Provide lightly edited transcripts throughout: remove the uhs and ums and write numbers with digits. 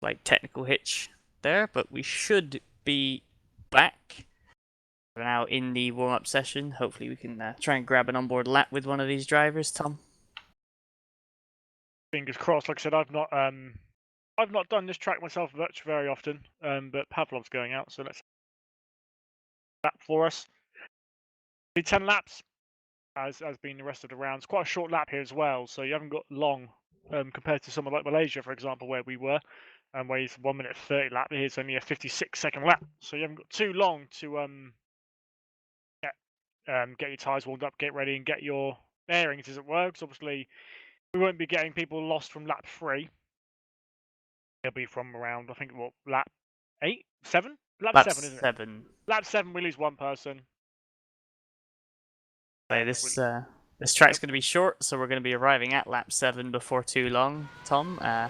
Like technical hitch there, but we should be back. We're now in the warm-up session. Hopefully we can try and grab an onboard lap with one of these drivers, Tom. Fingers crossed. Like I said, I've not done this track myself very often, but Pavlov's going out, so let's lap for us. 10 laps, as been the rest of the rounds. Quite a short lap here as well, so you haven't got long compared to somewhere like Malaysia, for example, where we were, where it's 1 minute 30 lap. Here's only a 56-second lap, so you haven't got too long to get your tyres warmed up, get ready, and get your bearings, as it were. Because obviously, we won't be getting people lost from lap 3. It'll be from around, I think, what, lap 8, 7? Lap 7, isn't it? Lap 7, we lose one person. This track's going to be short, so we're going to be arriving at lap 7 before too long, Tom. I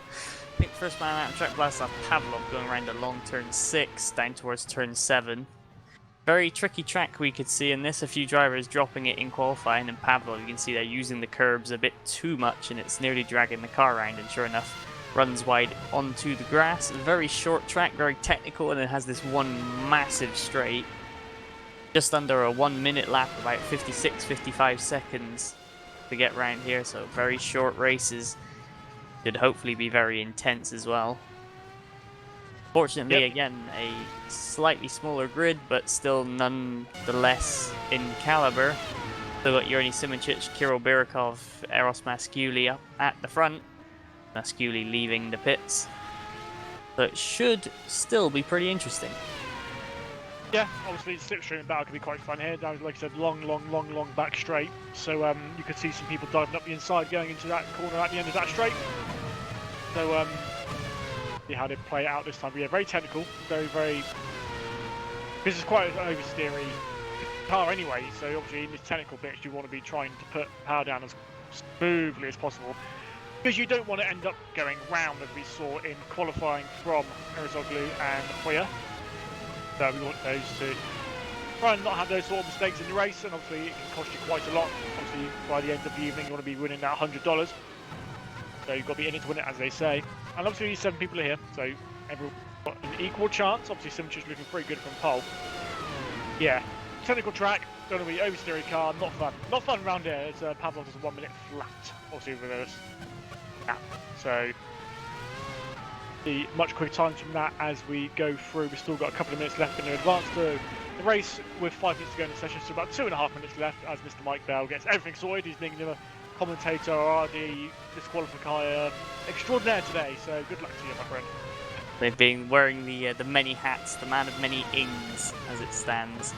think first man out of track blasts off Pavlov going around a long turn 6 down towards turn 7. Very tricky track we could see in this. A few drivers dropping it in qualifying, and Pavlov, you can see they're using the curbs a bit too much, and it's nearly dragging the car around, and sure enough, runs wide onto the grass. A very short track, very technical, and it has this one massive straight. Just under a 1 minute lap, about 55 seconds to get round here, so very short races. Should hopefully be very intense as well. Fortunately, again, a slightly smaller grid, but still nonetheless in caliber. So got Yuri Simincic, Kirill Birikov, Eros Masculi up at the front. Masculi leaving the pits. So it should still be pretty interesting. Yeah, obviously slipstream battle could be quite fun here. Down, like I said, long back straight. So you could see some people diving up the inside, going into that corner at the end of that straight. So see how they play it out this time. But yeah, very technical, very. This is quite an oversteery car anyway. So obviously in this technical bit, you want to be trying to put power down as smoothly as possible, because you don't want to end up going round as we saw in qualifying from Erzoglu and Hoya. So we want those to try and not have those sort of mistakes in the race, and obviously it can cost you quite a lot. Obviously by the end of the evening you want to be winning that $100. So you've got to be in it to win it, as they say. And obviously these 7 people are here, so everyone's got an equal chance. Obviously Simchi's looking pretty good from pole. Yeah, technical track, going to be oversteery car, not fun. Not fun around here. It's Pavlov is a 1 minute flat, obviously with a gap. So the much quicker times from that as we go through. We've still got a couple of minutes left in the advance to the race with 5 minutes to go in the session, so about 2.5 minutes left as Mr. Mike Bell gets everything sorted. He's being the commentator or the disqualifier extraordinaire today, so good luck to you, my friend. They've been wearing the many hats, the man of many ings as it stands.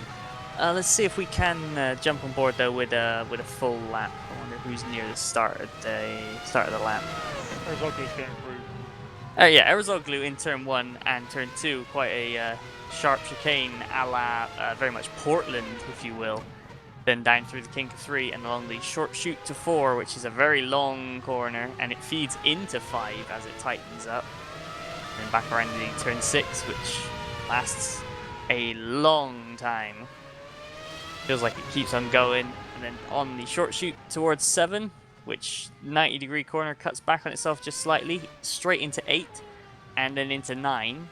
Let's see if we can jump on board though with a full lap. I wonder who's near the start of the lap. Erzoglu's going through. Yeah, Erzoglu in turn 1 and turn 2, quite a sharp chicane a la very much Portland, if you will. Then down through the kink of 3 and along the short chute to 4, which is a very long corner, and it feeds into 5 as it tightens up. And then back around the turn 6, which lasts a long time. Feels like it keeps on going, and then on the short chute towards 7, which 90-degree corner cuts back on itself just slightly, straight into 8, and then into 9.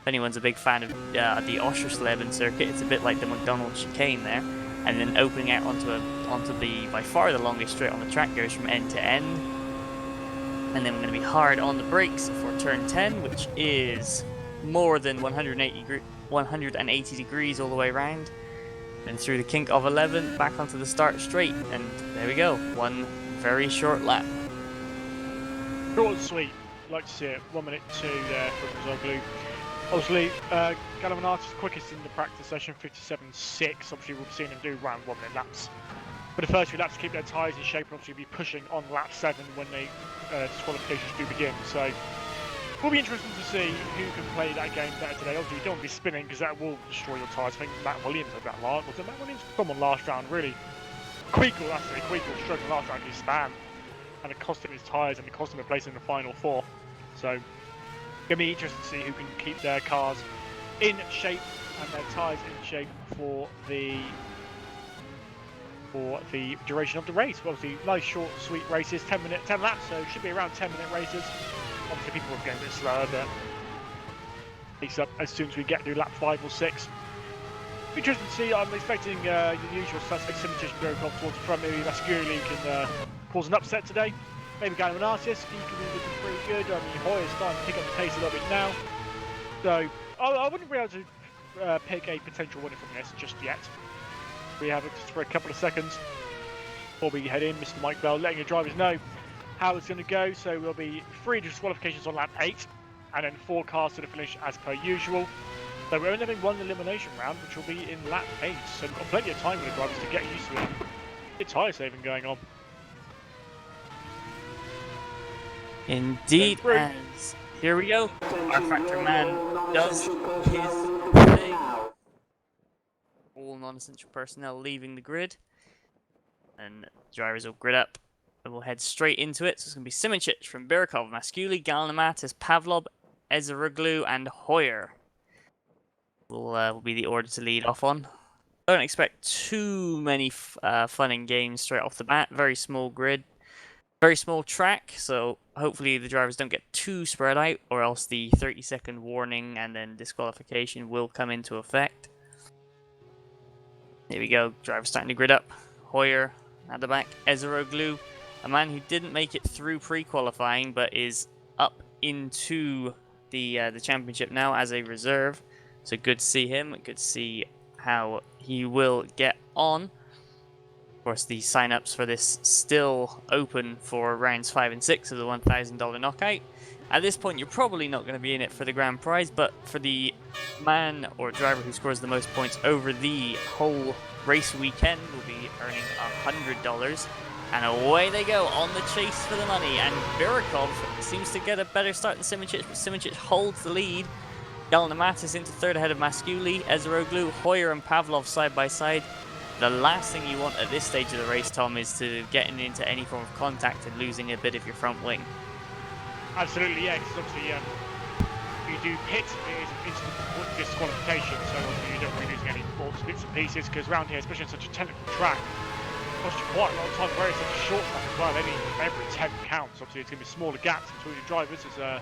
If anyone's a big fan of the Oschersleben circuit, it's a bit like the McDonald's chicane there. And then opening out onto the by far the longest straight on the track, goes from end to end. And then we're going to be hard on the brakes for turn 10, which is more than 180 degrees all the way around. Then through the kink of 11, back onto the start straight, and there we go. One very short lap. Short and sweet. Like to see it. 1 minute 2 there from Erzoglu. Obviously, Galavanati's quickest in the practice session, 57.6. Obviously, we've seen him do around 1 minute laps. For the first few laps to keep their tyres in shape and obviously be pushing on lap 7 when they disqualifications do begin. So it will be interesting to see who can play that game better today. Obviously, you don't want to be spinning because that will destroy your tyres. I think Matt Williams had that last. Was it Matt Williams? Come on, last round, really. Queekle, actually. Queekle struggling last round. He span. And it cost him his tyres and it cost him a place in the final 4. So it's going to be interesting to see who can keep their cars in shape and their tyres in shape for the for the duration of the race. Obviously, nice short, sweet races, 10 laps, so it should be around 10-minute races. Obviously, people are going a bit slower, but it's up as soon as we get to lap 5 or 6. Interesting to see. I'm expecting the usual suspects, Simitic and Birkov towards the front. Maybe Masculine can cause an upset today. Maybe Gallimanakis, he can be looking pretty good. I mean, Hoyer's starting to pick up the pace a little bit now. So, I wouldn't be able to pick a potential winner from this just yet. We have it just for a couple of seconds before we head in. Mr. Mike Bell letting the drivers know how it's going to go. So, we'll be 3 disqualifications on lap 8 and then 4 cars to the finish as per usual. So we're only having one elimination round, which will be in lap 8. So we've got plenty of time for the drivers to get used to it. It's tyre saving going on. Indeed, and here we go. Rfactor man does his thing. All non-essential personnel leaving the grid. And drivers will grid up. And we'll head straight into it. So it's going to be Simitic from Birkov, Masculi, Gallimanakis, Pavlov, Ezeroglu, and Hoyer. Will be the order to lead off on. Don't expect too many fun and games straight off the bat. Very small grid, very small track, so hopefully the drivers don't get too spread out, or else the 30-second warning and then disqualification will come into effect. Here we go, drivers starting to grid up. Hoyer at the back, Ezeroglu, a man who didn't make it through pre-qualifying but is up into the championship now as a reserve. So good to see him, good to see how he will get on. Of course, the sign-ups for this still open for rounds 5 and 6 of the $1,000 knockout. At this point, you're probably not going to be in it for the grand prize, but for the man or driver who scores the most points over the whole race weekend will be earning $100. And away they go on the chase for the money. And Birkov seems to get a better start than Simitic, but Simitic holds the lead. Gallimanakis into third ahead of Masculi, Ezeroglu, Hoyer and Pavlov side by side. The last thing you want at this stage of the race, Tom, is to getting into any form of contact and losing a bit of your front wing. Absolutely, yeah, because obviously you do pit, it is an instant disqualification, so obviously you don't really lose any bits and pieces, because around here, especially on such a technical track, it costs you quite a lot of time, whereas such a short track as well, every 10 counts. Obviously it's going to be smaller gaps between the drivers as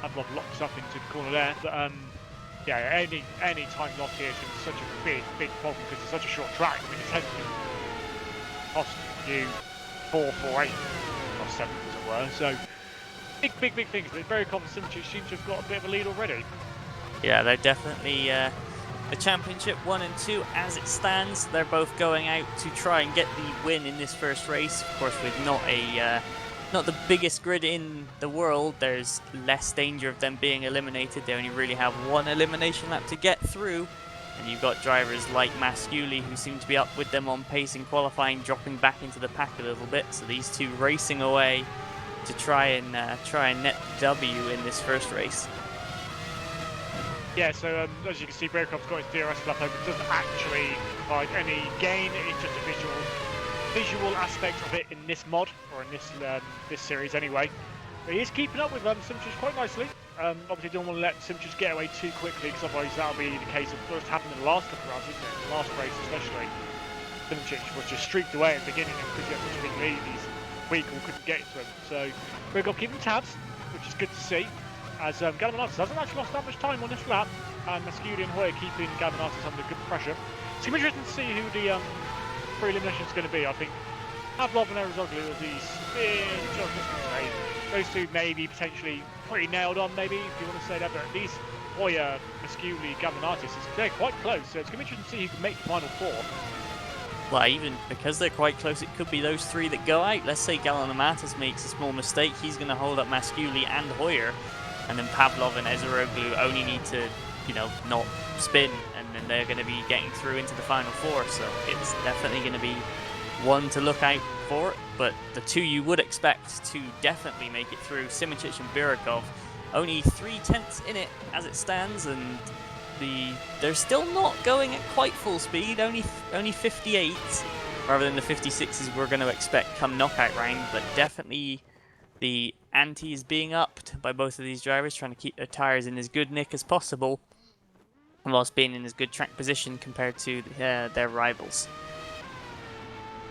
Pavlov locks up into the corner there, but yeah, any time lost here is going to be such a big problem because it's such a short track. I mean, it tends to cost you 4, 8, or 7 as it were. So big things. But very confident seems to have got a bit of a lead already. Yeah, they're definitely the championship 1 and 2 as it stands. They're both going out to try and get the win in this first race. Of course, with not the biggest grid in the world, there's less danger of them being eliminated. They only really have one elimination lap to get through, and you've got drivers like Masculi who seem to be up with them on pace in qualifying, dropping back into the pack a little bit. So these two racing away to try and net W in this first race. Yeah, so as you can see, Birkov's got his DRS lap open. It doesn't actually provide any gain. It's just a visual aspect of it in this mod, or in this series anyway. But he is keeping up with Simitic quite nicely. Obviously don't want to let Simitic get away too quickly, because otherwise that'll be the case of what's happened in the last couple of rounds, isn't it? The last race especially. Simitic was just streaked away at the beginning, and because he had such a big lead, he's weak or couldn't get to him. So Birkov keeping tabs, which is good to see. As Gallimanakis hasn't actually lost that much time on this lap, and Masculi and Hoyer keeping Gallimanakis under good pressure. It's going to be interesting to see who the pre-elimination is going to be. I think Pavlov and Ezeroglu are these those two maybe potentially pretty nailed on, maybe, if you want to say that, but at least Hoyer, Masculi, Gallimanakis, they're quite close, so it's going to be interesting to see who can make the final 4. Well, even because they're quite close, it could be those 3 that go out. Let's say Gallimanakis makes a small mistake, he's going to hold up Masculi and Hoyer, and then Pavlov and Ezeroglu only need to, not spin, and then they're going to be getting through into the final 4, so it's definitely going to be one to look out for. But the 2 you would expect to definitely make it through, Simitic and Birkov, only 3/10 in it as it stands, and they're still not going at quite full speed, only 58 rather than the 56s we're going to expect come knockout round. But definitely the ante is being upped by both of these drivers, trying to keep their tyres in as good nick as possible whilst being in as good track position compared to their rivals.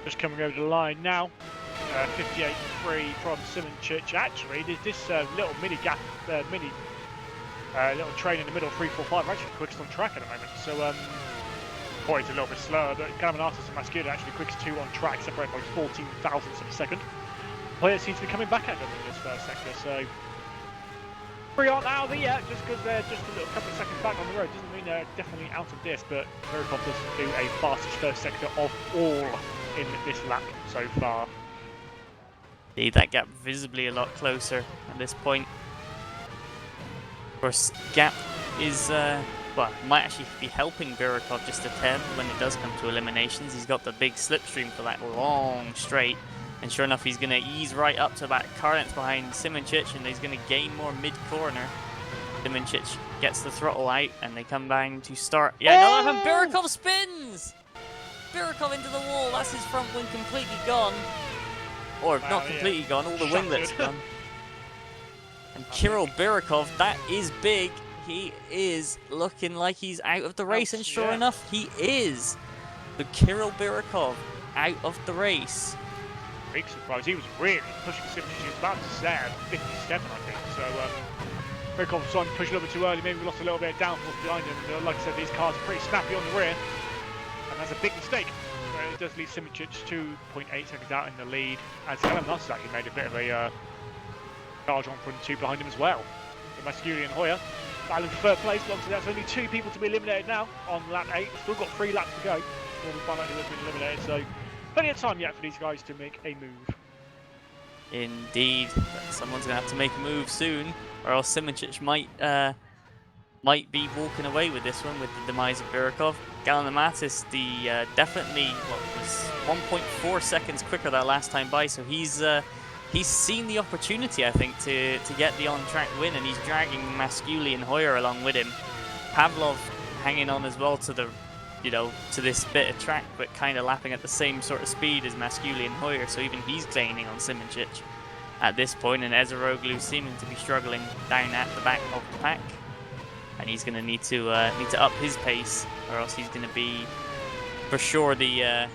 Just coming over the line now. 58.3 from Simoncic. Actually, there's this little mini gap, little train in the middle, 3.45. Actually, quickest on track at the moment. So, Hoyer's a little bit slower, but Gallimantis and Masculine actually quickest 2 on track, separated by 14 thousandths of a second. Hoyer seems to be coming back at them in this first sector, so 3 aren't out of it yet, just because they're just a little couple of seconds back on the road. Doesn't mean they're definitely out of this, but Rfactor does do a fastest first sector of all in this lap so far. Indeed, that gap visibly a lot closer at this point. Of course, gap is, well, might actually be helping Birikov just a tad when it does come to eliminations. He's got the big slipstream for that long straight. And sure enough, he's going to ease right up to about car length behind Simoncic, and he's going to gain more mid-corner. Simoncic gets the throttle out, and they come down to start. Yeah, another time, Birikov spins! Birikov into the wall, that's his front wing completely gone. Or wow, not completely gone, all the winglets gone. And Kirill Birikov, that is big. He is looking like he's out of the race, and sure enough, he is. So Kirill Birikov out of the race. Big surprise. He was really pushing Simoncic. He was about to set at 57, I think. So, Birikov was trying to push a little bit too early. Maybe we lost a little bit of downforce behind him. But like I said, these cars are pretty snappy on the rear. And that's a big mistake. It does leave Simoncic 2.8 seconds out in the lead. And Gallimantis actually made a bit of a charge on front 2 behind him as well. So Masculine and Hoyer battling for third place. But obviously, that's only 2 people to be eliminated now on lap 8. Still got 3 laps to go before we find out who's been eliminated. So, plenty of time yet for these guys to make a move. Indeed, but someone's going to have to make a move soon, or else Simoncic might be walking away with this one with the demise of Birikov. Gallimantis, definitely was 1.4 seconds quicker that last time by, so he's seen the opportunity, I think, to get the on-track win, and he's dragging Masculi and Hoyer along with him. Pavlov hanging on as well to the, to this bit of track, but kind of lapping at the same sort of speed as Masculi and Hoyer, so even he's gaining on Simoncic at this point, and Ezeroglu seeming to be struggling down at the back of the pack, and he's going to need to up his pace, or else he's going to be for sure the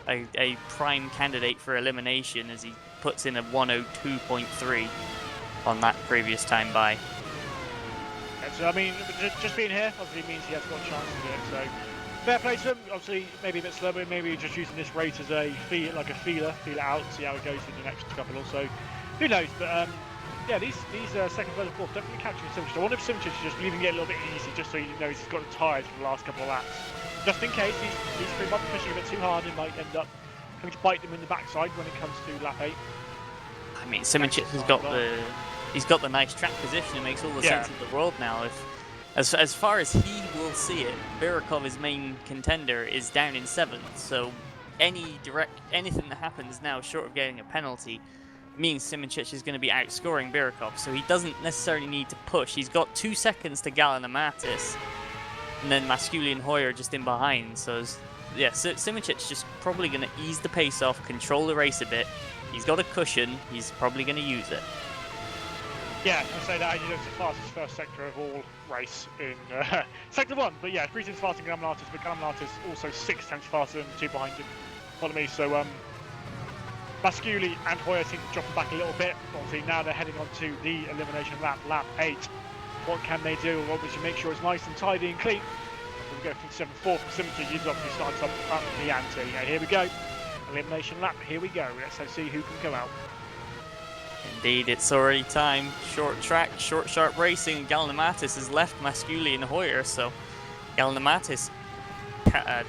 a prime candidate for elimination, as he puts in a 102.3 on that previous time by. Yeah, so I mean, just being here obviously means he has got a chance to do it. So fair play to him. Obviously, maybe a bit slow, but maybe just using this race as a feel it out, see how it goes in the next couple or so. Who knows? But yeah, these second, third, and fourth definitely capturing Simoncic. I wonder if Simoncic is just leaving it a little bit easy, just so he knows he's got the tyres for the last couple of laps. Just in case these 3 might be pushing a bit too hard, and might end up coming to bite them in the backside when it comes to lap 8. I mean, Simoncic has got the nice track position. It makes all the sense in the world now. As far as he will see it, Birikov, his main contender, is down in 7th. So anything that happens now, short of getting a penalty, means Simoncic is going to be outscoring Birikov. So he doesn't necessarily need to push. He's got 2 seconds to Gallimantis, and then Masculi and Hoyer just in behind. So yeah, Simoncic just probably going to ease the pace off, control the race a bit. He's got a cushion. He's probably going to use it. Yeah, I'll say that. It's the fastest first sector of all race in sector 1. But yeah, 3 times faster than Gallimantis, but Gallimantis also 6 times faster than the 2 behind him. Follow me. So Masculi and Hoyer seem to drop back a little bit. Obviously now they're heading on to the elimination lap 8. What can they do? Obviously make sure it's nice and tidy and clean. We go from 7-4 from Simoncic. He's obviously started up the ante. Here we go. Elimination lap. Here we go. Let's see who can go out. Indeed, it's already time. Short track, short sharp racing. Gallimantis has left Masculi and Hoyer, so Gallimantis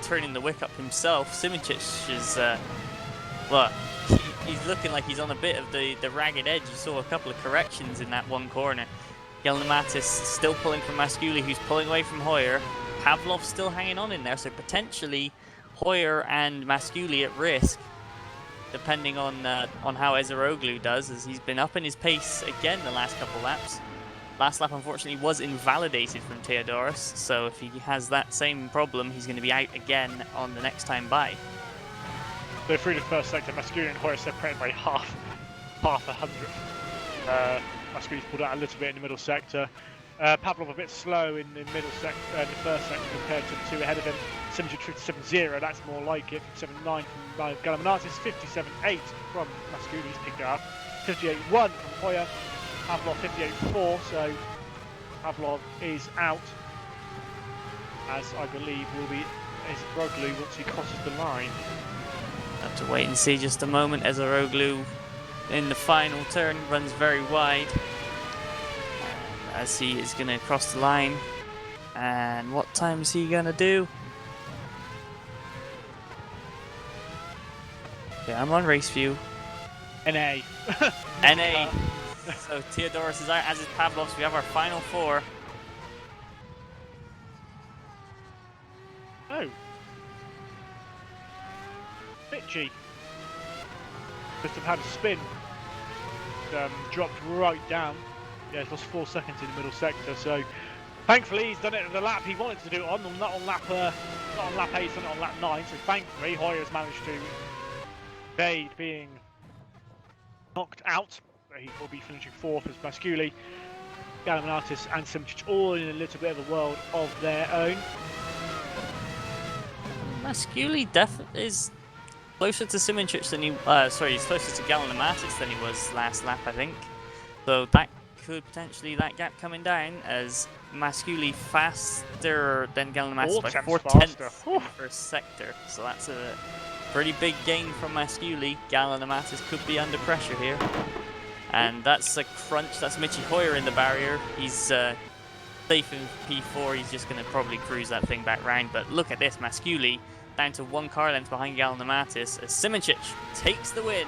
turning the wick up himself. Simoncic is, well, he's looking like he's on a bit of the ragged edge. You saw a couple of corrections in that one corner. Gallimantis still pulling from Masculi, who's pulling away from Hoyer. Pavlov still hanging on in there, so potentially Hoyer and Masculi at risk, depending on how Ezeroglu does, as he's been up in his pace again the last couple laps. Last lap, unfortunately, was invalidated from Theodoros, so if he has that same problem, he's going to be out again on the next time by. So through the first sector, Masculi and Hoyer separated by half a hundredth. Masculi's pulled out a little bit in the middle sector. Pavlov a bit slow in the middle the first sector compared to the two ahead of him. Simic 57.0, that's more like it. 57.9 from Gallimanakis, 57.8 from Masculi, he's picked it up. 58.1 from Hoyer, Pavlov 58.4, so Pavlov is out, as I believe will be Ezeroglu once he crosses the line. Have to wait and see just a moment. Ezeroglu in the final turn runs very wide as he is going to cross the line. And what time is he going to do? Yeah, I'm on race view. NA. NA. So Theodoros is out, as is Pavlov. So we have our final four. Oh. Bitchy. Must have had a spin. Dropped right down. Yeah, he's lost 4 seconds in the middle sector. So thankfully he's done it at the lap he wanted to do it on, not on lap 8, he's done it on lap 9. So thankfully Hoyer's managed to evade being knocked out. He will be finishing 4th as Masculi, Gallimanakis and Simic all in a little bit of a world of their own. Masculi is closer to Simic than he he's closer to Gallimanakis than he was last lap, I think. So that could potentially, that gap coming down, as Masculi faster than Gallimanakis by 4/10 in the first sector. So that's a pretty big gain from Masculi. Gallimanakis could be under pressure here. And that's a crunch. That's Michi Hoyer in the barrier. He's safe in P4. He's just going to probably cruise that thing back round. But look at this. Masculi down to 1 car length behind Gallimanakis as Simic takes the win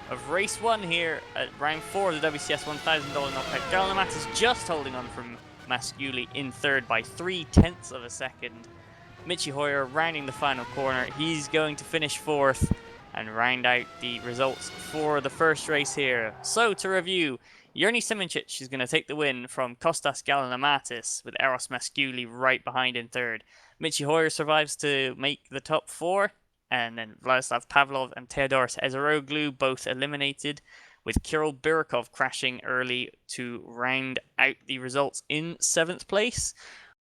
of race 1 here at round 4 of the WCS $1,000 knockout. Gallimanakis just holding on from Masculi in 3rd by 0.3 of a second. Michi Hoyer rounding the final corner. He's going to finish 4th and round out the results for the first race here. So to review, Yerny Simic is going to take the win from Kostas Gallimanakis with Eros Masculi right behind in 3rd. Michi Hoyer survives to make the top 4, and then Vladislav Pavlov and Theodoros Ezeroglu both eliminated, with Kirill Birikov crashing early to round out the results in 7th place.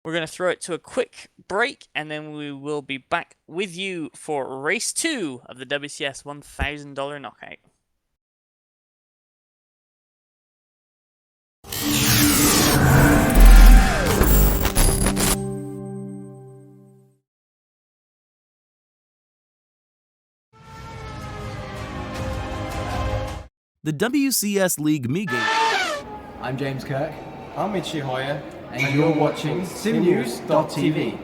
We're going to throw it to a quick break, and then we will be back with you for race 2 of the WCS $1,000 knockout. The WCS League Megate. I'm James Kirk. I'm Michi Hoyer, and you're watching simnews.tv.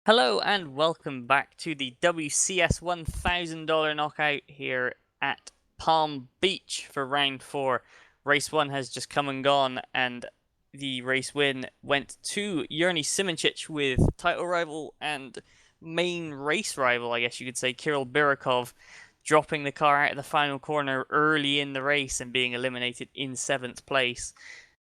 Hello and welcome back to the WCS $1,000 knockout here at Palm Beach for round 4. Race 1 has just come and gone, and the race win went to Yerny Simoncic with title rival and main race rival, I guess you could say, Kirill Birakov, dropping the car out of the final corner early in the race and being eliminated in 7th place,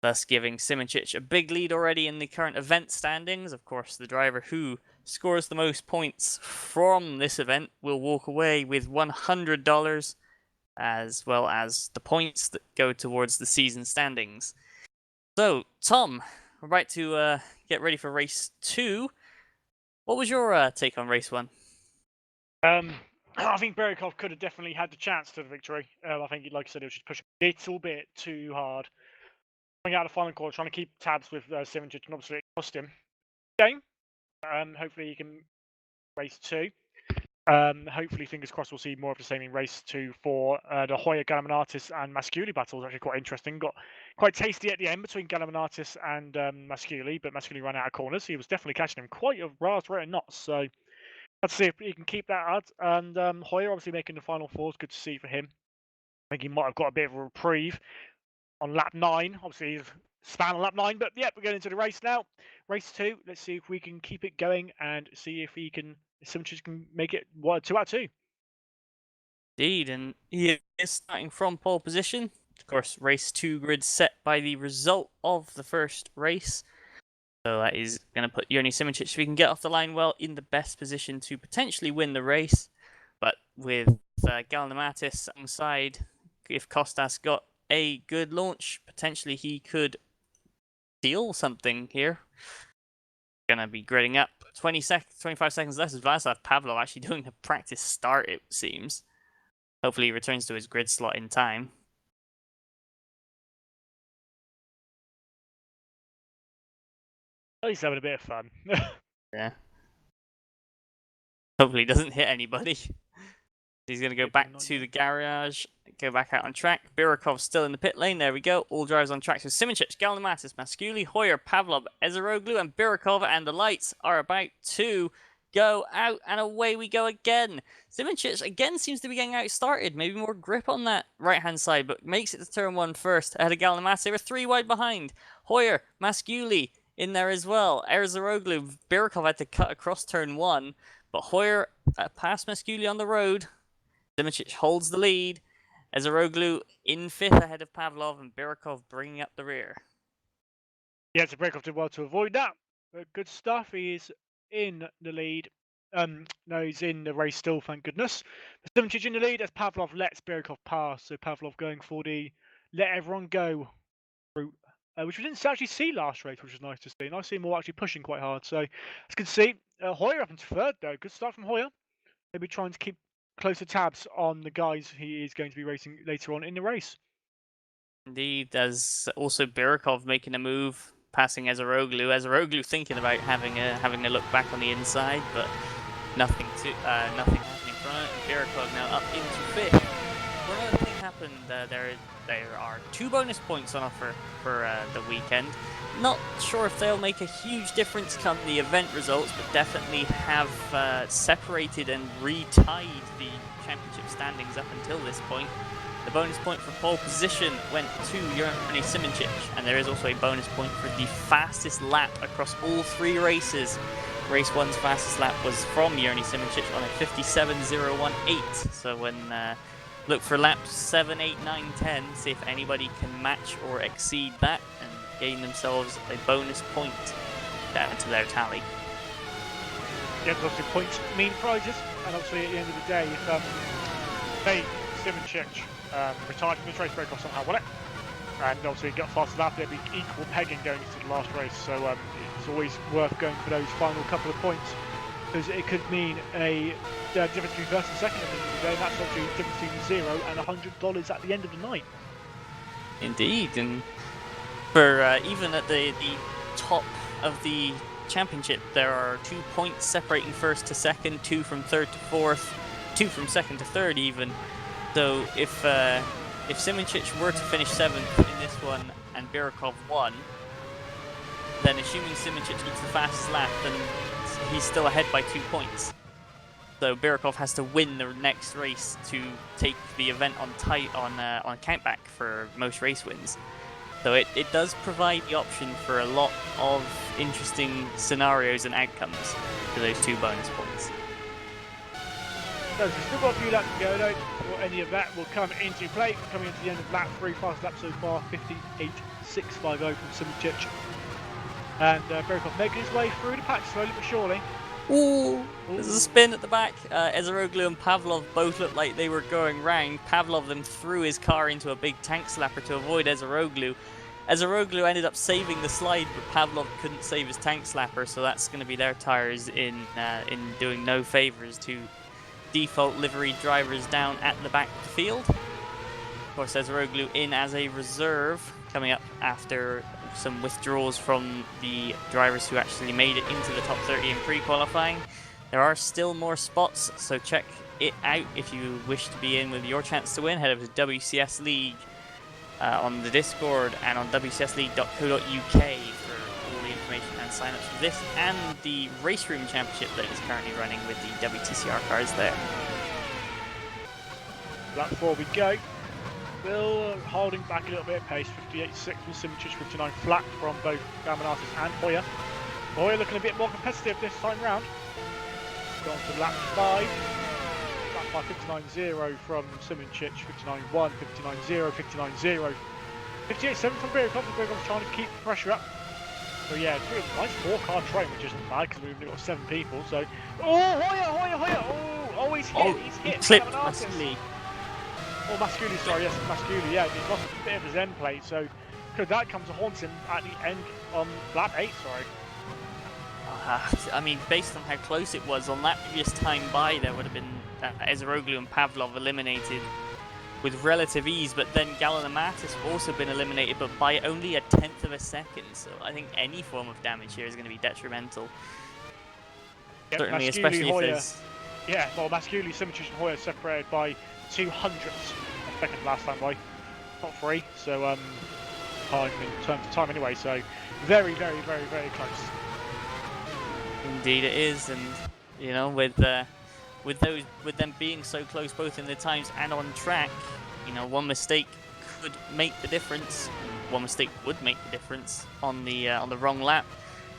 thus giving Simoncic a big lead already in the current event standings. Of course, the driver who scores the most points from this event will walk away with $100, as well as the points that go towards the season standings. So, Tom, we're about to get ready for race 2. What was your take on race 1? I think Berikov could have definitely had the chance to the victory. I think, like I said, it was just pushing a little bit too hard. Coming out of the final quarter, trying to keep tabs with Simoncic, and obviously it cost him. Game. Hopefully he can race 2. Hopefully, fingers crossed, we'll see more of the same in race 2 for the Hoyer Galaminatis and Masculi battle. It was actually quite interesting. Got quite tasty at the end between Galaminatis and Masculi, but Masculi ran out of corners. He was definitely catching him quite a vast rate of knots. So let's see if he can keep that up. And Hoyer obviously making the final 4 is good to see for him. I think he might have got a bit of a reprieve on lap 9. Obviously, he's span on lap 9, but yeah, we're going into the race now. Race 2. Let's see if we can keep it going and see if Simoncic can make it 2 out of 2. Indeed, and he is starting from pole position. Of course, race 2 grid set by the result of the first race. So that is going to put Yerny Simoncic, if he can get off the line well, in the best position to potentially win the race. But with Galaminatis alongside, if Kostas got a good launch, potentially he could steal something here. Gonna be gridding up. 25 seconds left as Vladislav Pavlov actually doing a practice start, it seems. Hopefully he returns to his grid slot in time. Oh, he's having a bit of fun. Yeah. Hopefully he doesn't hit anybody. He's going to go back to the garage, go back out on track. Birakov still in the pit lane. There we go. All drivers on track. So Simoncic, Galaminatis, Masculi, Hoyer, Pavlov, Ezeroglu, and Birakov. And the lights are about to go out, and away we go again. Simoncic again seems to be getting outstarted. Maybe more grip on that right-hand side, but makes it to turn 1 first. Ahead of Galaminatis. They were 3 wide behind. Hoyer, Masculi in there as well. Ezeroglu, Birakov had to cut across turn 1, but Hoyer past Masculi on the road. Simoncic holds the lead. Ezeroglu in 5th ahead of Pavlov, and Birakov bringing up the rear. Yeah, so Birakov did well to avoid that. But good stuff. He is in the lead. No, he's in the race still, thank goodness. Simoncic in the lead as Pavlov lets Birakov pass. So Pavlov going for the let everyone go route, which we didn't actually see last race, which was nice to see. Nice to see him all actually pushing quite hard. So it's good to see. Hoyer up into 3rd though. Good start from Hoyer. Maybe trying to keep closer tabs on the guys he is going to be racing later on in the race. Indeed, there's also Birakov making a move, passing Ezeroglu. Ezeroglu thinking about having a look back on the inside, but nothing happening from it. Birakov now up into 5th. One other thing happened. There are 2 bonus points on offer for the weekend. Not sure if they'll make a huge difference come the event results, but definitely have separated and retied the championship standings up until this point. The bonus point for pole position went to Yerny Simoncic, and there is also a bonus point for the fastest lap across all 3 races. Race 1's fastest lap was from Yerny Simoncic on a 57.018. So when look for laps 7, 8, 9, 10, see if anybody can match or exceed that and gain themselves a bonus point down to their tally. Yeah, obviously points mean prizes, and obviously at the end of the day, if Simoncic retired from this race, Birakov somehow won it, and obviously got fastest lap, there'd be equal pegging going into the last race. So it's always worth going for those final couple of points, because it could mean a difference between first and second at the end of the day, and that's obviously a difference between $0 and $100 at the end of the night. Indeed, and for even at the top of the championship, there are 2 points separating first to second, 2 from 3rd to 4th, 2 from 2nd to 3rd even. So if Simoncic were to finish 7th in this one and Birakov won, then assuming Simoncic gets the fastest lap, then he's still ahead by 2 points. So Birkov has to win the next race to take the event on countback for most race wins. So it does provide the option for a lot of interesting scenarios and outcomes for those 2 bonus points. So we've still got a few laps to go though, before any of that will come into play. We're coming into the end of lap 3, fast lap so far, 58.650 from Simicic. And Birkov making his way through the pack slowly but surely. Ooh, there's a spin at the back. Ezeroglu and Pavlov both looked like they were going round. Pavlov then threw his car into a big tank slapper to avoid Ezeroglu. Ezeroglu ended up saving the slide, but Pavlov couldn't save his tank slapper, so that's going to be their tyres in doing no favours to default livery drivers down at the back of the field. Of course, Ezeroglu in as a reserve, coming up after some withdrawals from the drivers who actually made it into the top 30 in pre-qualifying. There are still more spots, so check it out if you wish to be in with your chance to win. Head over to WCS League on the Discord and on wcsleague.co.uk for all the information and sign-ups for this and the Race Room Championship that is currently running with the WTCR cars there. Lap 4 we go. Still holding back a little bit of pace, 58.6 from Simicic, 59 flat from both Galminatis and Hoyer. Hoyer looking a bit more competitive this time round. Gone to lap 5. Lap 5, 59.0 from Simicic, 59.1, 59.0, 59.0. 58.7 from Birkov. Birkov's trying to keep the pressure up. So yeah, it's a nice 4-car train, which isn't bad because we've only got 7 people. So, Hoyer! Oh, he's hit. Clipped Galminatis. massively. Oh, Masculi, sorry, yes, Masculi, yeah, he's lost a bit of his end plate, so could that come to haunt him at the end on lap 8, sorry. I mean, based on how close it was, on that previous time by, there would have been Ezeroglu and Pavlov eliminated with relative ease, but then Galinatis have also been eliminated, but by only a 1/10 of a second, so I think any form of damage here is going to be detrimental. Yep, Certainly, Masculi, especially Hoyer, if there's... Yeah, well, Masculi, Simicic and Hoyer separated by 200ths of second last time by, not 3, so time in terms of time anyway, so very, very, very, very close. Indeed it is, and you know, with them being so close both in the times and on track, you know, one mistake could make the difference. One mistake would make the difference on the wrong lap.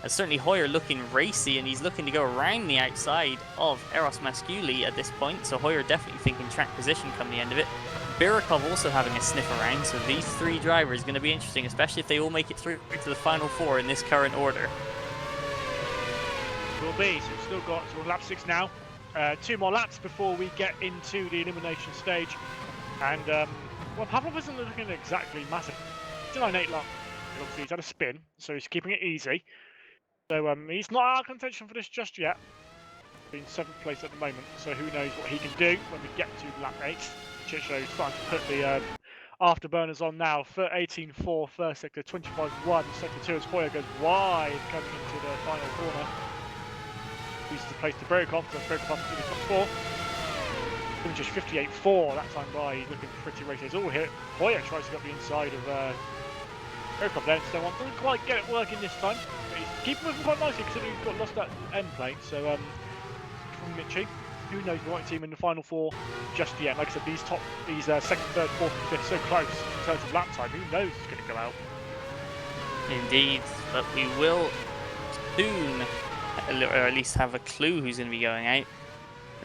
Certainly Hoyer looking racy, and he's looking to go around the outside of Eros Masculi at this point, so Hoyer definitely thinking track position come the end of it. Birkov also having a sniff around, so these 3 drivers are going to be interesting, especially if they all make it through to the final 4 in this current order. Will be, so we've still got lap 6 now. 2 more laps before we get into the elimination stage. And, well, Pavlov isn't looking exactly massive. 59.8 lap. Obviously, he's had a spin, so he's keeping it easy. So, he's not out of contention for this just yet. He's in 7th place at the moment, so who knows what he can do when we get to lap 8. Chicho's starting to put the afterburners on now. 18.4 first sector, 25.1 sector 2 as Hoyer goes wide coming into the final corner. Loses the place to Birkov, so Birkov in the top 4. Just 58.4 that time by, he's looking pretty racy. It's all hit. Hoyer tries to get the inside of Birkov then, so doesn't quite get it working this time. But he's keeping moving quite nicely considering he's got lost that end plate. So from Mitchie, who knows the right team in the final 4 just yet. Like I said, these 2nd, 3rd, 4th, and 5th so close in terms of lap time. Who knows who's going to go out? Indeed, but we will soon, or at least have a clue who's going to be going out,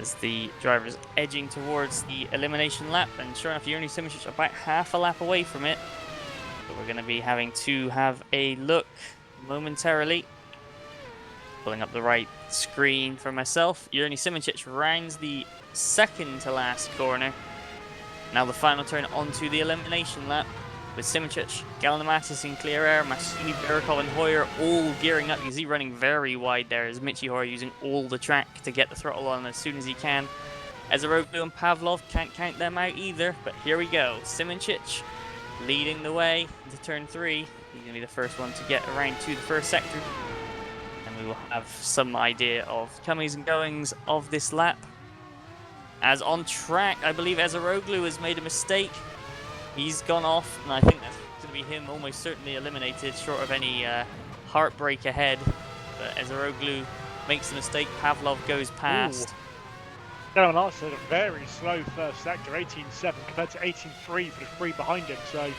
as the driver's edging towards the elimination lap, and sure enough, Yuri Simicic about half a lap away from it. So we're going to be having to have a look momentarily. Pulling up the right screen for myself. Yuri Simicic rounds the 2nd to last corner. Now the final turn onto the elimination lap, with Simicic, Galinatis in clear air, Masculi, Birkov and Hoyer all gearing up. You see running very wide there as Mitchie Hoyer using all the track to get the throttle on as soon as he can. Ezeroglu and Pavlov can't count them out either, but here we go. Simicic leading the way into turn 3. He's going to be the first one to get around to the first sector. And we will have some idea of comings and goings of this lap. As on track, I believe Ezeroglu has made a mistake. He's gone off, and I think that's going to be him almost certainly eliminated, short of any heartbreak ahead. But Ezeroglu makes the mistake. Pavlov goes past. Gallimanakis had a very slow first sector, 18.7 compared to 18.3 for the three behind him. So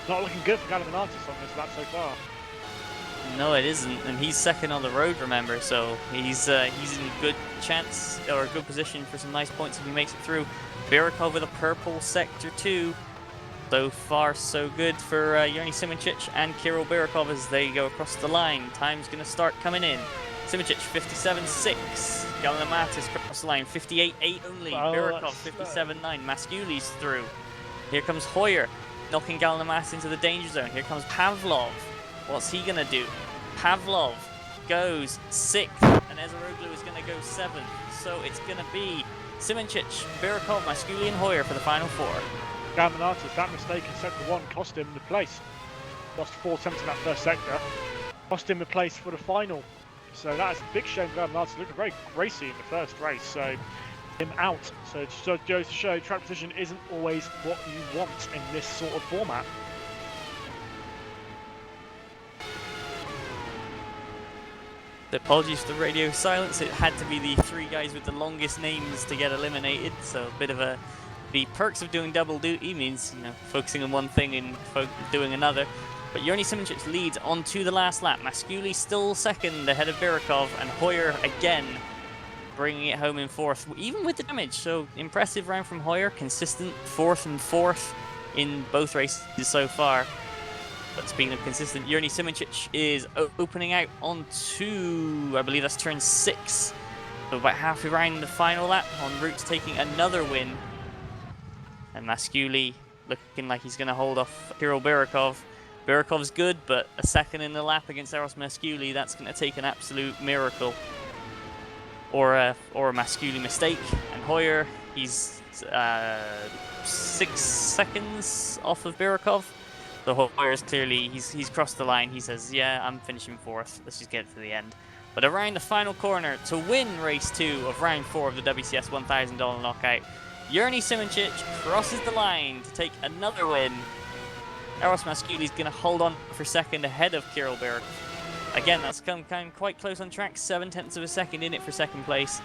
not looking good for Gallimanakis on this lap so far. No, it isn't, and he's second on the road, remember, so he's in good chance, or a good position for some nice points if he makes it through. Birikov with a purple sector 2. So far, so good for Yerny Simoncic and Kirill Birikov as they go across the line. Time's going to start coming in. Simoncic, 57.6. Gallimanakis across the line, 58.8 only. Birikov, 57.9. Masculi's through. Here comes Hoyer, knocking Gallimanakis into the danger zone. Here comes Pavlov. What's he going to do? Pavlov goes 6th, and Ezeroglu is going to go 7th. So it's going to be Simoncic, Birikov, Masculi, and Hoyer for the final 4. Gallimanakis, that mistake in sector 1 cost him the place. Lost 4 attempts in that first sector. Cost him the place for the final. So that is a big shame for Gallimanakis. Looking very racy in the first race. So him out. So it just goes to show track position isn't always what you want in this sort of format. Apologies for the radio silence. It had to be the 3 guys with the longest names to get eliminated. So a bit of the perks of doing double duty means, you know, focusing on one thing and doing another. But Yerny Simoncic leads on to the last lap. Masculi still second ahead of Birikov, and Hoyer again bringing it home in 4th, even with the damage. So impressive round from Hoyer, consistent 4th and 4th in both races so far. But speaking of consistent, Yerny Simoncic is opening out onto, I believe that's turn 6. So about halfway around the final lap, en route to taking another win. And Masculi looking like he's going to hold off Kirill Birikov. Birikov's good, but a second in the lap against Eros Masculi, that's going to take an absolute miracle. Or a Masculi mistake. And Hoyer, he's 6 seconds off of Birikov. So Hoyer is clearly, he's crossed the line. He says, yeah, I'm finishing 4th. Let's just get it to the end. But around the final corner to win race 2 of round 4 of the WCS $1,000 knockout, Yerny Simoncic crosses the line to take another win. Eros Masculi is going to hold on for second ahead of Kirill Birikov. Again, that's come quite close on track, 0.7 of a second in it for second place.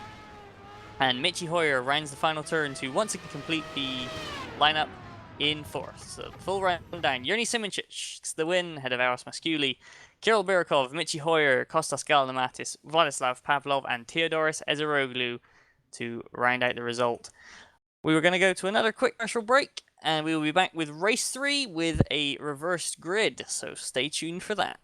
And Michi Hoyer rounds the final turn to once again complete the lineup in 4th. So full round down. Yerny Simoncic gets the win ahead of Eros Masculi. Kirill Birikov, Michi Hoyer, Kostas Gallimanakis, Vladislav Pavlov, and Theodoros Ezeroglu to round out the result. We were going to go to another quick commercial break, and we will be back with race 3 with a reversed grid. So stay tuned for that.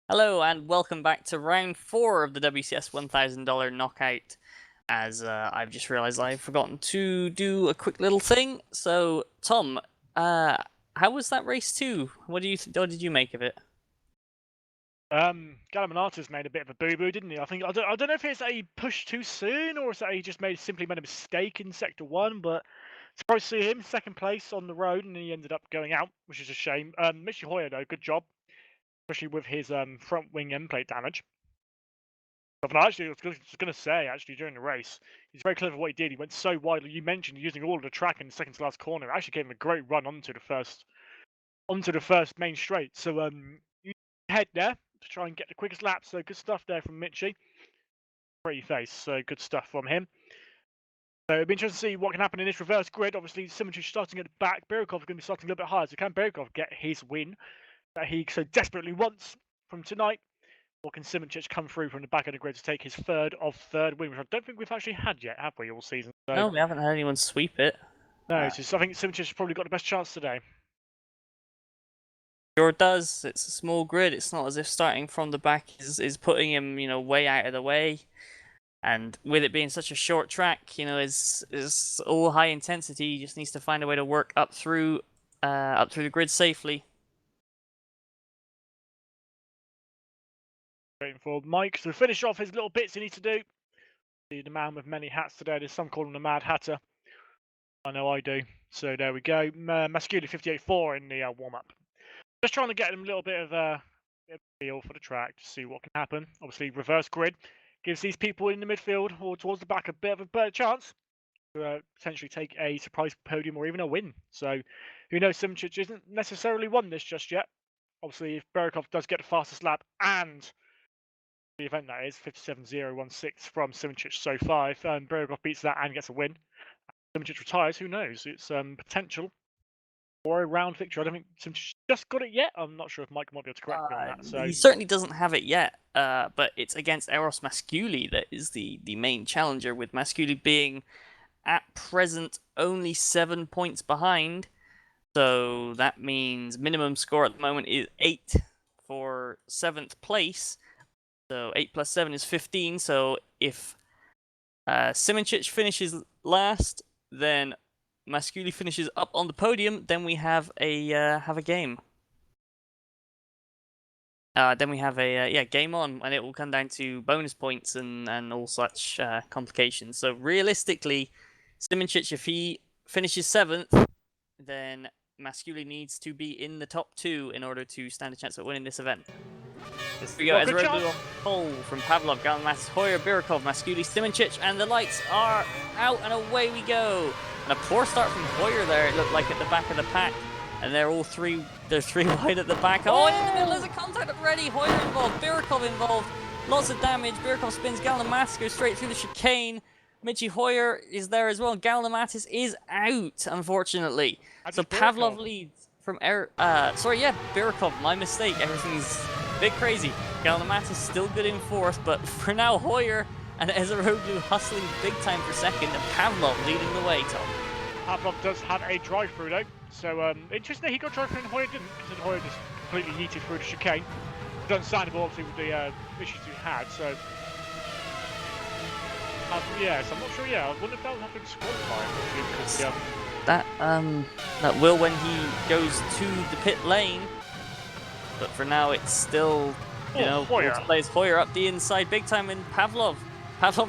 Hello and welcome back to round 4 of the WCS $1,000 knockout. As I've just realised I've forgotten to do a quick little thing. So, Tom, how was that race 2? What did you make of it? Galamanakis made a bit of a boo-boo, didn't he? I don't know if it's that he pushed too soon or it's that he just simply made a mistake in sector 1, but surprised to see him second place on the road and he ended up going out, which is a shame. Michi Hoyer though, good job, especially with his front wing end plate damage. But actually, I was going to say, actually, during the race, he's very clever what he did. He went so wide. You mentioned using all of the track in the second to last corner. It actually gave him a great run onto the first main straight. So you head there to try and get the quickest lap. So good stuff there from Mitchy. Pretty face. So good stuff from him. So it'll be interesting to see what can happen in this reverse grid. Obviously, Symmetry starting at the back. Birikov is going to be starting a little bit higher. So can Birikov get his win that he so desperately wants from tonight? Or can Simoncic come through from the back of the grid to take his third win, which I don't think we've actually had yet, have we, all season? So, No, we haven't had anyone sweep it. No, so I think Simoncic has probably got the best chance today. Sure does. It's a small grid. It's not as if starting from the back is putting him, way out of the way. And with it being such a short track, is all high intensity. He just needs to find a way to work up through the grid safely. Waiting for Mike to finish off his little bits he needs to do. The man with many hats today. There's some call him the Mad Hatter. I know I do. So there we go. Masculi 58.4 in the warm-up. Just trying to get him a little bit of a feel for the track to see what can happen. Obviously, reverse grid gives these people in the midfield or towards the back a bit of a better chance to potentially take a surprise podium or even a win. So who knows, Simoncic isn't necessarily won this just yet. Obviously, if Birikov does get the fastest lap and the event that is 57.016 from Simoncic so far, if Birikov beats that and gets a win, Simoncic retires, who knows? It's potential for a round victory. I don't think Simoncic just got it yet. I'm not sure if Mike might be able to correct me on that. So He certainly doesn't have it yet, but it's against Eros Masculi that is the main challenger, with Masculi being at present only 7 points behind. So that means minimum score at the moment is 8 for 7th place. So 8 plus 7 is 15. So if Simoncic finishes last, then Masculi finishes up on the podium, then we have a game. Then we have a game on, and it will come down to bonus points and all such complications. So realistically, Simoncic, if he finishes 7th, then Masculi needs to be in the top 2 in order to stand a chance at winning this event. Here we go, as Red Blue on pole from Pavlov, Galamatis, Hoyer, Birikov, Masculi, Simoncic, and the lights are out and away we go. And a poor start from Hoyer there, it looked like, at the back of the pack. And they're three wide at the back. Oh, in the middle, there's a contact already. Hoyer involved, Birikov involved. Lots of damage. Birikov spins, Galamatis goes straight through the chicane. Michi Hoyer is there as well. Galamatis is out, unfortunately. So Pavlov leads from Birikov, my mistake. Everything's a bit crazy. Galamatis still good in 4th, but for now Hoyer and Ezeroglu hustling big time for 2nd, and Pavlov leading the way, Tom. Pavlov does have a drive-through though, so interesting that he got drive-through and Hoyer didn't, because Hoyer just completely yeeted through the chicane. It's understandable, obviously, with the issues he had, so... yes, I'm not sure, I wonder if that will happen disqualifying, because that will when he goes to the pit lane, but for now it's still, Hoyer plays Hoyer up the inside big time, and Pavlov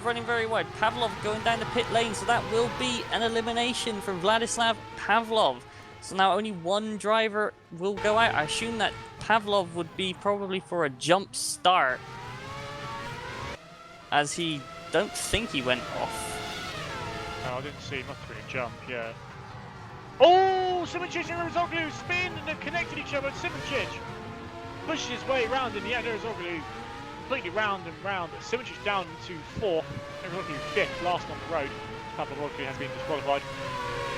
running very wide. Pavlov going down the pit lane, so that will be an elimination from Vladislav Pavlov. So now only one driver will go out. I assume that Pavlov would be probably for a jump start, as he don't think he went off. No, I didn't see. He must have been a jump, yeah. Oh, Simoncic and Rfactor spin and they've connected each other. Simoncic pushes his way around in the end. Rfactor completely round and round. Simoncic down to 4th. Rfactor 5th, last on the road. Rfactor has been disqualified.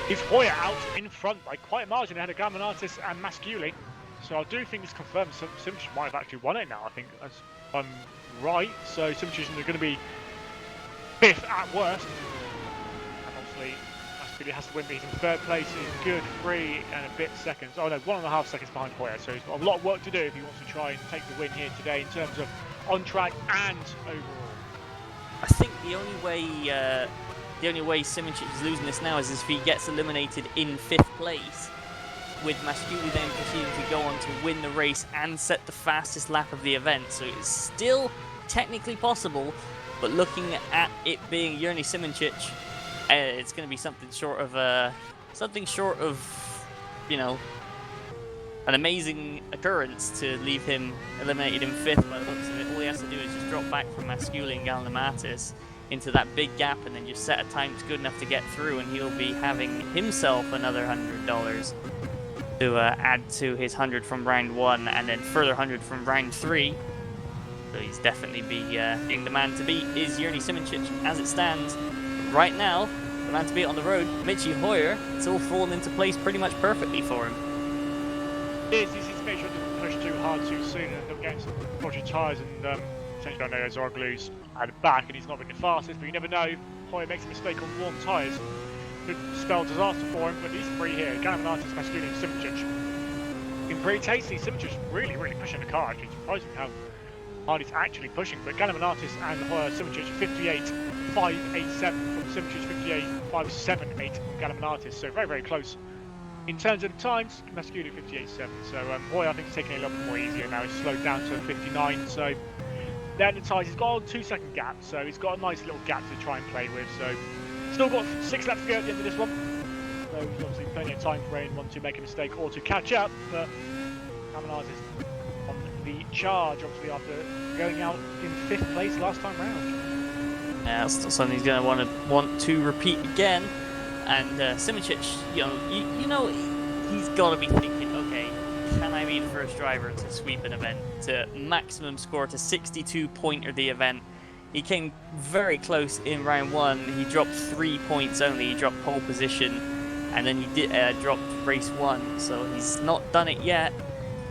He's Hoyer out in front by quite a margin ahead of Galamatis and Masculi. So I do think this confirms Simoncic might have actually won it now, I think, as I'm right. So Simoncic is going to be 5th at worst. And obviously Masculine has to win, but he's in third place in good 3 and a bit seconds. Oh no, 1.5 seconds behind Hoyer, so he's got a lot of work to do if he wants to try and take the win here today in terms of on track and overall. I think the only way Simincic is losing this now is if he gets eliminated in 5th place, with Masculi then proceeding to go on to win the race and set the fastest lap of the event. So it's still technically possible, but looking at it being Yerny Simincic, it's going to be something short of, you know, an amazing occurrence to leave him eliminated in 5th by the looks of it. All he has to do is just drop back from Masculi and Gallimatis into that big gap, and then just set a time that's good enough to get through, and he'll be having himself another $100 to add to his 100 from round 1, and then further 100 from round 3. So he's definitely being the man to beat is Yerny Simincic as it stands right now. The man to beat on the road, Michi Hoyer. It's all fallen into place pretty much perfectly for him. He needs to make sure he doesn't push too hard too soon and end up getting some dodgy tyres, and potentially I know Zorglu's at the back and he's not been the fastest, but you never know. Hoyer makes a mistake on warm tyres. Could spell disaster for him, but he's free here. Gallimatis, Masculi and Simincic. Been pretty tasty. Simincic really pushing the car, actually. Surprising how hard he's actually pushing, but Gallimatis and Hoyer, Simincic 58.587 from Simincic, 58.578 from Gallimatis, so very close. In terms of the times, Masculi 58.7, so Hoyer I think is taking it a little bit more easier now. He's slowed down to 59, so then the ties, he's got a 2-second gap, so he's got a nice little gap to try and play with, so still got 6 laps to go at the end of this one, so there's obviously plenty of time for anyone to make a mistake or to catch up, but Gallimatis on the charge, obviously, after going out in 5th place last time round. Yeah, that's something he's going to want to repeat again. And Simincic, you know, he's got to be thinking, okay, can I be the first driver to sweep an event, to maximum score, to 62-pointer the event? He came very close in round 1. He dropped 3 points only. He dropped pole position, and then he did dropped race 1. So he's not done it yet.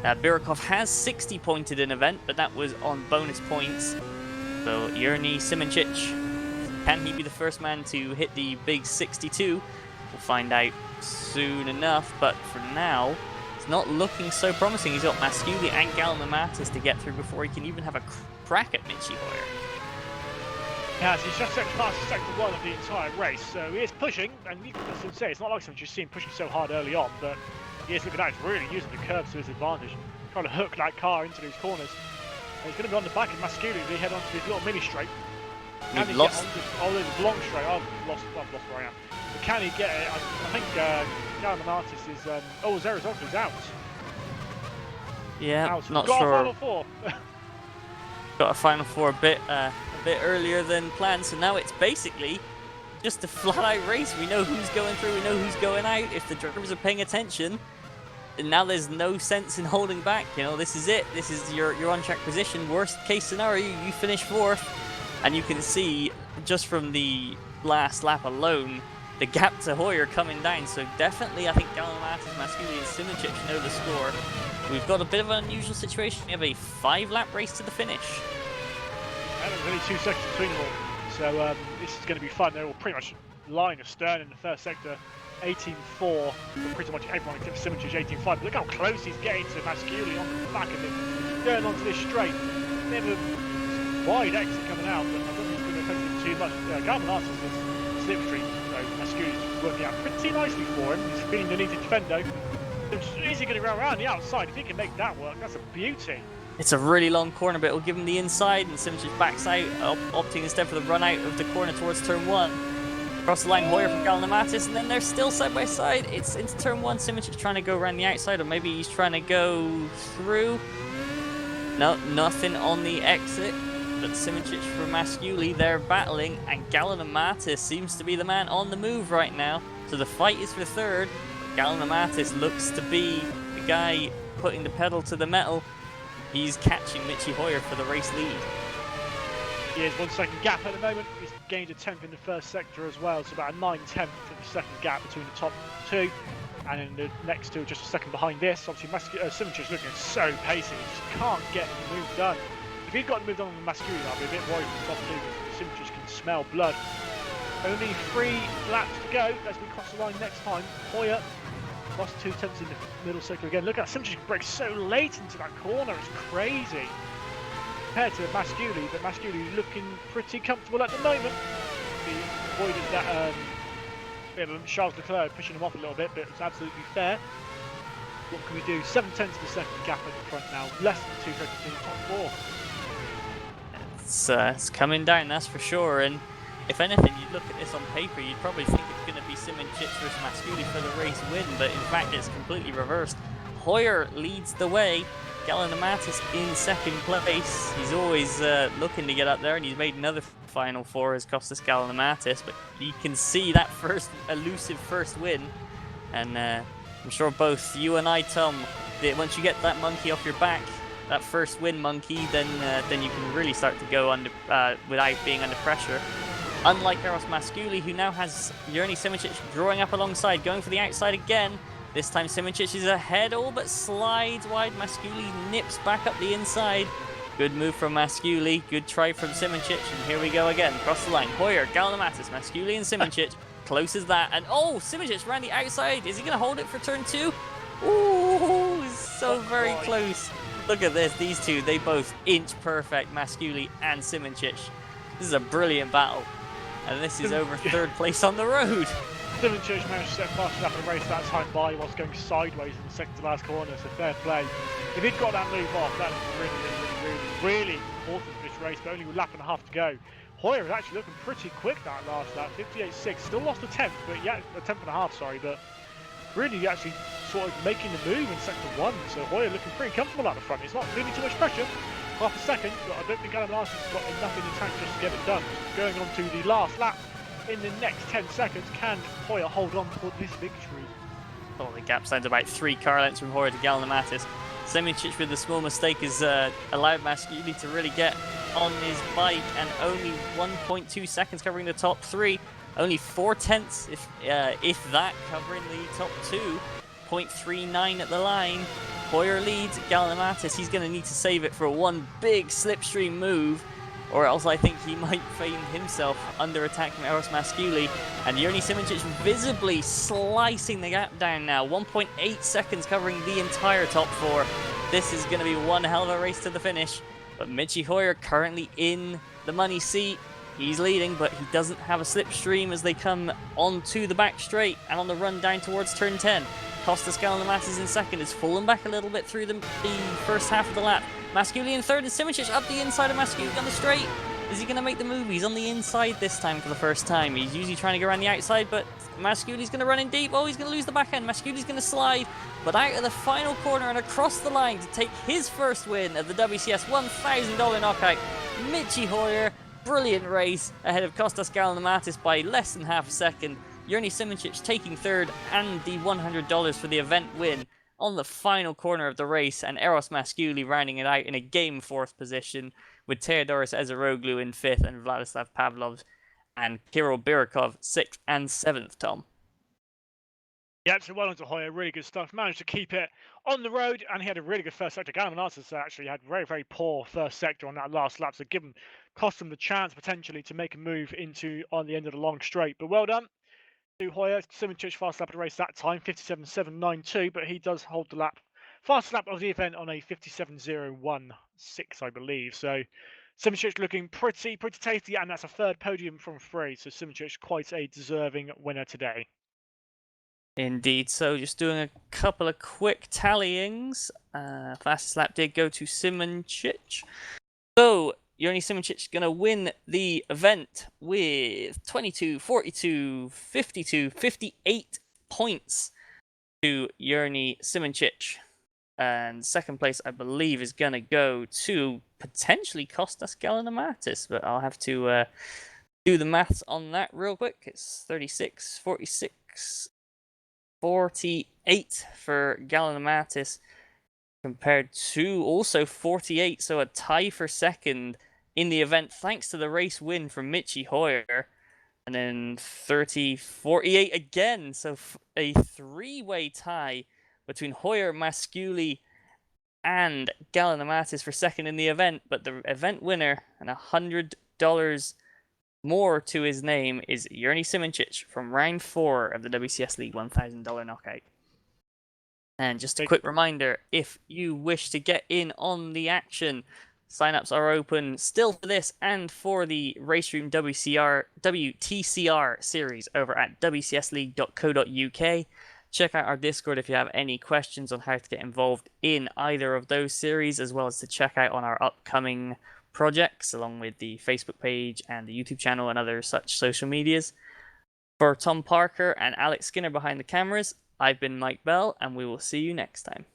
Birikov has 60 pointed an event, but that was on bonus points. So Yerny Simincic, can he be the first man to hit the big 62? We'll find out soon enough, but for now, it's not looking so promising. He's got Masculi and Gallimatis to get through before he can even have a crack at Michi Hoyer. Yeah, so he's just set the fastest sector 1 of the entire race, so he is pushing, and you can just say, it's not like something you've seen pushing so hard early on, but he is, look at that, he's really using the curbs to his advantage, trying to hook that car into these corners. And he's going to be on the back of Masculi as he head onto this little mini straight. Can he lost. get on this, there's a long straight, I've lost where I am. But can he get it? I think Gallimatis is, Zerozoglu's out. Yeah, out. not Got sure. A final 4. Got a final 4 a bit earlier than planned, so now it's basically just a flat-out race. We know who's going through, we know who's going out. If the drivers are paying attention, and now there's no sense in holding back. You know, this is it. This is your on-track position. Worst case scenario, you finish 4th, and you can see just from the last lap alone the gap to Hoyer coming down. So definitely, I think Gallimatis, Masculi, and Simincic know the score. We've got a bit of an unusual situation. We have a 5-lap race to the finish. And there's only 2 seconds between them all, so this is going to be fun. They're all pretty much line astern in the first sector, 18.4 for pretty much everyone except Simincic 18.5. But look how close he's getting to Masculi on the back of him, going onto this straight. They have a wide exit coming out, but I don't think it's going to affect him too much. Gallimatis is slipstream, so Masculi's working out pretty nicely for him. He's feeling the need to defend though. It's easy going to go around the outside. If he can make that work, that's a beauty. It's a really long corner, but it'll give him the inside, and Simincic backs out, opting instead for the run out of the corner towards turn 1. Across the line, Hoyer from Gallimatis, and then they're still side by side. It's into turn 1. Simincic trying to go around the outside, or maybe he's trying to go through. No, nothing on the exit. But Simincic for Masculi, they're battling, and Gallimatis seems to be the man on the move right now. So the fight is for 3rd. Gallimatis looks to be the guy putting the pedal to the metal. He's catching Michi Hoyer for the race lead. He has 1 second gap at the moment. He's gained a 10th in the first sector as well, so about a 9/10 of the second gap between the top 2. And in the next 2, just a second behind this. Obviously, Simincic looking so pacey. He just can't get the move done. If he'd gotten moved on the Masculi, I'd be a bit worried for the top 2 because Simincic can smell blood. Only 3 laps to go as we cross the line next time. Hoyer lost 2 tenths in the middle circle again. Look at that, Simčić breaks so late into that corner, it's crazy. Compared to Masciuli, but Masciuli looking pretty comfortable at the moment. He avoided that bit of Charles Leclerc pushing him off a little bit, but it's absolutely fair. What can we do? 7 tenths of a second gap at the front now, less than 2 seconds to the top 4. It's coming down, that's for sure. And if anything, you'd look at this on paper, you'd probably think it's going to be Simčić versus Masciuli for the race win, but in fact it's completely reversed. Hoyer leads the way, Gallimatis in second place. He's always looking to get up there, and he's made another Final Four as Kostas Gallimatis, but you can see that elusive first win, and I'm sure both you and I, Tom, that once you get that monkey off your back, that first win monkey, then you can really start to go under without being under pressure. Unlike Eros Masciuli, who now has Jurni Simčić drawing up alongside, going for the outside again. This time Simčić is ahead, all but slides wide. Masciuli nips back up the inside. Good move from Masciuli, good try from Simčić, and here we go again, across the line. Hoyer, Gallimatis, Masciuli and Simčić, close as that, and oh, Simčić ran the outside. Is he going to hold it for turn 2? Ooh, so very close. Look at this, these two, they both inch perfect, Masciuli and Simčić. This is a brilliant battle, and this is over 3rd place on the road. Simčić managed to set fast enough and race that time by whilst going sideways in the second to last corner, so fair play. If he'd got that move off, that was really important for this race, but only a lap and a half to go. Hoyer is actually looking pretty quick that last lap, 58.6, still lost a tenth, but yeah, a tenth and a half, sorry, but really actually sort of making the move in sector 1, so Hoyer looking pretty comfortable at the front. It's not really too much pressure, half a second, but I don't think Gallimatis has got enough in the tank just to get it done. Going on to the last lap. In the next 10 seconds, can Hoyer hold on for this victory? Oh, the gap's down to about 3 car lengths from Hoyer to Gallimatis. Simčić with the small mistake has allowed Masciuli to really get on his bike, and only 1.2 seconds covering the top 3. Only 4 tenths, if that, covering the top 2. 0.39 at the line. Hoyer leads Gallimatis. He's going to need to save it for one big slipstream move, or else I think he might find himself under attack from Eros Masciuli. And Jurni Simčić visibly slicing the gap down now. 1.8 seconds covering the entire top 4. This is going to be one hell of a race to the finish. But Michi Hoyer currently in the money seat. He's leading, but he doesn't have a slipstream as they come onto the back straight and on the run down towards turn 10. Kostas Gallimatis in second, has fallen back a little bit through the first half of the lap. Masciuli in third, and Simčić up the inside of Masciuli on the straight. Is he going to make the move? He's on the inside this time for the first time. He's usually trying to go around the outside, but Masciuli's going to run in deep. Oh, he's going to lose the back end. Masciuli's going to slide, but out of the final corner and across the line to take his first win of the WCS $1,000 knockout. Michi Hoyer, brilliant race ahead of Kostas Gallimatis by less than half a second. Jurni Simčić taking third and the $100 for the event win on the final corner of the race, and Eros Masciuli rounding it out in a game 4th position, with Teodoros Ezeroglu in 5th and Vladislav Pavlov and Kirill Birikov 6th and 7th, Tom. Yeah, so well done to Hoyer, really good stuff. Managed to keep it on the road, and he had a really good first sector. Gallimatis actually had very, very poor first sector on that last lap, so cost him the chance potentially to make a move into on the end of the long straight. But well done to Hoyer. Simčić fast lap of the race that time, 57.792, but he does hold the lap. Fast lap of the event on a 57.016, I believe. So Simčić looking pretty tasty, and that's a 3rd podium from 3. So Simčić quite a deserving winner today. Indeed. So just doing a couple of quick tallyings. Fastest lap did go to Simčić. So Jurni Simčić going to win the event with 22, 42, 52, 58 points to Jurni Simčić. And second place, I believe, is going to go to potentially Kostas Gallimatis, but I'll have to do the maths on that real quick. It's 36, 46, 48 for Gallimatis compared to also 48, so a tie for second in the event thanks to the race win from Michi Hoyer. And then 30, 48 again, so a 3-way tie between Hoyer, Masciuli and Gallimatis for second in the event, but the event winner and $100 More to his name is Yerny Simoncic from round 4 of the WCS League $1,000 knockout. And just a quick reminder, if you wish to get in on the action, signups are open still for this and for the Racestream WTCR series over at WCSLeague.co.uk. Check out our Discord if you have any questions on how to get involved in either of those series, as well as to check out on our upcoming projects, along with the Facebook page and the YouTube channel and other such social medias. For Tom Parker and Alex Skinner behind the cameras, I've been Mike Bell, and we will see you next time.